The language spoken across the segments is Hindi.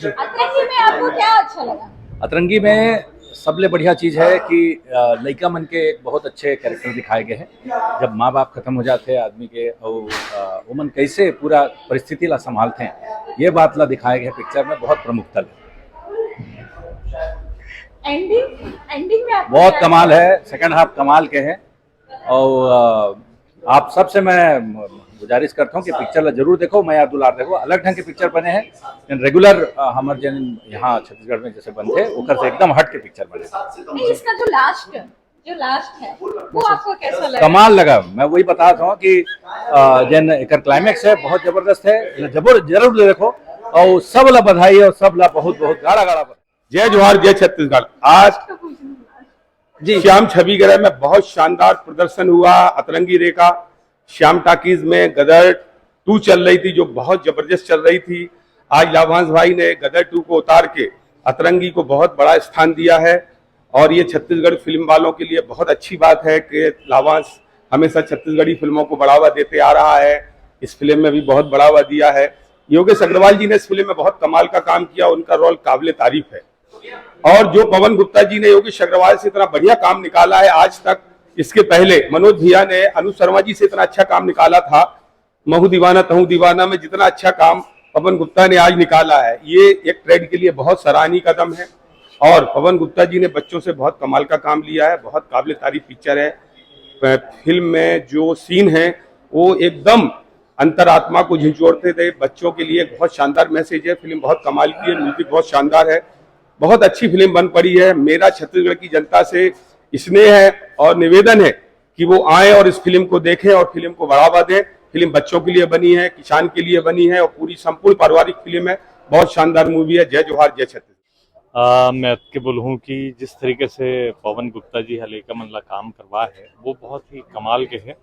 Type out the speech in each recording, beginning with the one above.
अतरंगी में आपको क्या अच्छा लगा? अतरंगी में सबले बढ़िया चीज़ है कि लइका मन के एक बहुत अच्छे कैरेक्टर दिखाए गए हैं। जब माँ बाप खत्म हो जाते हैं आदमी के और वो मन कैसे पूरा परिस्थिति ला संभालते हैं, ये बात ला दिखाए गए पिक्चर में बहुत प्रमुखता है। एंडिंग में आपको बहुत क्या कमाल है, सेकंड हाफ कमाल के हैं और आप सबसे मैं गुजारिश करता हूँ कि पिक्चर ला जरूर देखो, मैं दुलार देखो। अलग ढंग के पिक्चर बने हैं, रेगुलर हमारे जन यहाँ छत्तीसगढ़ में जैसे बनते हैं ओकर से एकदम हट के पिक्चर बने। नहीं, इसका जो लास्ट है वो आपको कैसा लगा? कमाल लगा। मैं वही बता रहा हूँ कि जन एक क्लाइमेक्स है बहुत जबरदस्त है, जरूर देखो और सब ला बधाई और सब ला बहुत बहुत गाढ़ा गाढ़ा। जय जोहार, जय छत्तीसगढ़। आज जी श्याम छवि ग्रह में बहुत शानदार प्रदर्शन हुआ। अतरंगी रेखा श्याम टाकीज में गदर 2 चल रही थी जो बहुत जबरदस्त चल रही थी। आज लाभांश भाई ने गदर 2 को उतार के अतरंगी को बहुत बड़ा स्थान दिया है और ये छत्तीसगढ़ फिल्म वालों के लिए बहुत अच्छी बात है कि लाभांश हमेशा छत्तीसगढ़ी फिल्मों को बढ़ावा देते आ रहा है। इस फिल्म में भी बहुत बढ़ावा दिया है। योगेश अग्रवाल जी ने इस फिल्म में बहुत कमाल का काम किया, उनका रोल काबिल तारीफ है। और जो पवन गुप्ता जी ने योगेश अग्रवाल से इतना बढ़िया काम निकाला है, आज तक इसके पहले मनोज भैया ने अनु शर्मा जी से इतना अच्छा काम निकाला था। महू दीवाना तहू दीवाना में जितना अच्छा काम पवन गुप्ता ने आज निकाला है, ये एक ट्रेड के लिए बहुत सराहनीय कदम है। और पवन गुप्ता जी ने बच्चों से बहुत कमाल का काम लिया है। बहुत काबिल तारीफ पिक्चर है। फिल्म में जो सीन है वो एकदम अंतरात्मा को झिझोड़ते थे। बच्चों के लिए बहुत शानदार मैसेज है। फिल्म बहुत कमाल की है, म्यूजिक बहुत शानदार है, बहुत अच्छी फिल्म बन पड़ी है। मेरा छत्तीसगढ़ की जनता से स्नेह है और निवेदन है कि वो आए और इस फिल्म को देखें और फिल्म को बढ़ावा दें। फिल्म बच्चों के लिए बनी है, किसान के लिए बनी है और पूरी संपूर्ण पारिवारिक फिल्म है। बहुत शानदार मूवी है। जय जोहार, जय छत्तीसगढ़। मैं के बोलूँ कि जिस तरीके से पवन गुप्ता जी हलेका मनला काम करवा है वो बहुत ही कमाल के है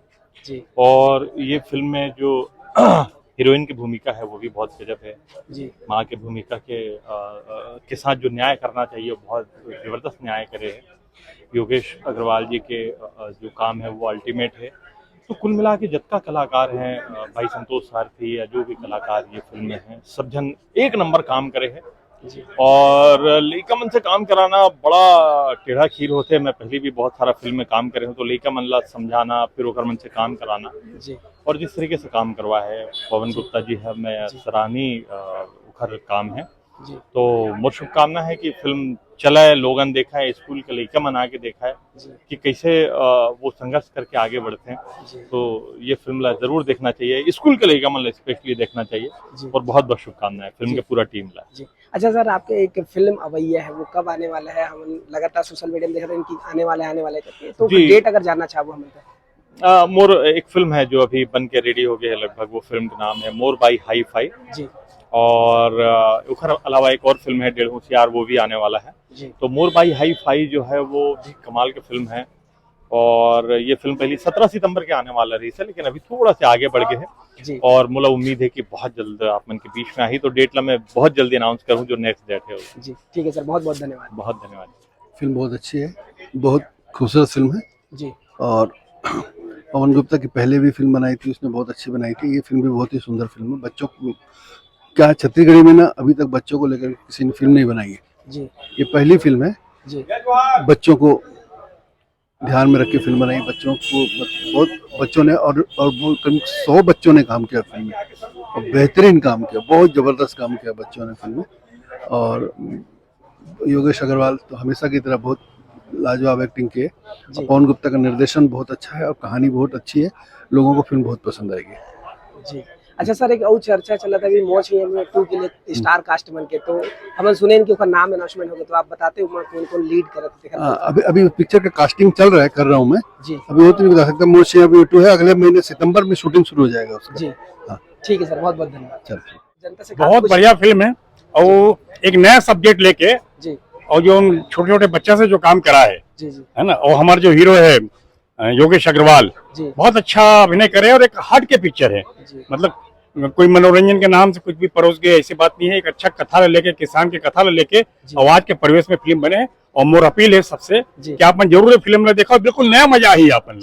जी। और ये फिल्म में जो हीरोइन की भूमिका है वो भी बहुत गजब है जी। माँ की भूमिका के साथ जो न्याय करना चाहिए वो बहुत जबरदस्त न्याय करे है। योगेश अग्रवाल जी के जो काम है वो अल्टीमेट है। तो कुल मिला के जितना कलाकार हैं, भाई संतोष सारथी या जो भी कलाकार ये फिल्म में हैं, सब जन एक नंबर काम करे हैं। और लइका मन से काम कराना बड़ा टेढ़ा खीर होते हैं। मैं पहले भी बहुत सारा फिल्म में काम करे हूँ, तो लइका मन ला समझाना फिर ओकर मन से काम कराना जी। और जिस तरीके से काम करवा है पवन गुप्ता जी है, मैं सराहनीय उखर काम है जी। तो मोर शुभकामना है कि फिल्म चला है, लोगन देखा है, स्कूल के लइका मन आके देखा है कि कैसे वो संघर्ष करके आगे बढ़ते हैं। तो ये फिल्म ला जरूर देखना चाहिए, स्कूल के लइका मन ला स्पेशली देखना चाहिए। और बहुत बहुत शुभकामनाएं फिल्म के पूरा टीम ला जी। अच्छा सर, आपके एक फिल्म अवैया है, वो कब आने वाला है? हम लगातार सोशल मीडिया में देख रहे हैं इनकी आने वाले करके, तो डेट अगर जानना चाहो हमें। मोर एक फिल्म है जो अभी बन के रेडी हो गई है लगभग, वो फिल्म का नाम है मोर बाई हाई फाई जी। और उसके अलावा एक और फिल्म है डेढ़ होशियार, वो भी आने वाला है जी। तो मोर बाई हाई फाई जो है वो भी कमाल की फिल्म है। और ये फिल्म पहले 17 सितंबर के आने वाला रही है, लेकिन अभी थोड़ा सा आगे बढ़ गए हैं। और मुझे उम्मीद है कि बहुत जल्द आप मन के बीच में आई तो डेट ला मैं बहुत जल्दी अनाउंस करूं जो नेक्स्ट डेट है जी। ठीक है सर, बहुत बहुत धन्यवाद। बहुत धन्यवाद। फिल्म बहुत अच्छी है, बहुत खूबसूरत फिल्म है जी। और पवन गुप्ता की पहले भी फिल्म बनाई थी, उसने बहुत अच्छी बनाई थी। ये फिल्म भी बहुत ही सुंदर फिल्म है। बच्चों को क्या छत्तीसगढ़ी में ना अभी तक बच्चों को लेकर किसी ने फिल्म नहीं बनाई है जी। ये पहली फिल्म है जी। बच्चों को ध्यान में रख के फिल्म बनाई। बच्चों को बहुत बच्चों ने और वो करीब 100 बच्चों ने काम किया फिल्म में और बेहतरीन काम किया, बहुत ज़बरदस्त काम किया बच्चों ने फिल्म में। और योगेश अग्रवाल तो हमेशा की तरह बहुत लाजवाब एक्टिंग की है। पवन गुप्ता का निर्देशन बहुत अच्छा है और कहानी बहुत अच्छी है। लोगों को फिल्म बहुत पसंद आएगी जी। अच्छा सर, एक और चर्चा चला था अभी मोच 2 के लिए स्टार कास्ट बन के, तो हम सुने इनके ऊपर नाम अनाउंसमेंट हो गया, तो आप बताते हो कौन कौन लीड कर रहे? अभी पिक्चर का कास्टिंग चल रहा है, कर रहा हूँ मैं जी। अभी वो तो नहीं बता सकता। मोच 2 है, अगले महीने सितंबर में शूटिंग शुरू हो जाएगा उसका जी। हाँ ठीक है सर, बहुत बहुत धन्यवाद। जनता से बहुत बढ़िया फिल्म है और एक नया सब्जेक्ट लेके जी, और जो छोटे छोटे बच्चा से जो काम करा है जी जी है ना, और हमारे जो हीरो है योगेश अग्रवाल बहुत अच्छा अभिनय करे और एक हट के पिक्चर है। मतलब कोई मनोरंजन के नाम से कुछ भी परोस गए ऐसी बात नहीं है। एक अच्छा कथा लेके, किसान की कथा लेके आवाज के परिवेश में फिल्म बने और मोर अपील है सबसे कि आप जरूर फिल्म देखो, बिल्कुल नया मजा ही आपन।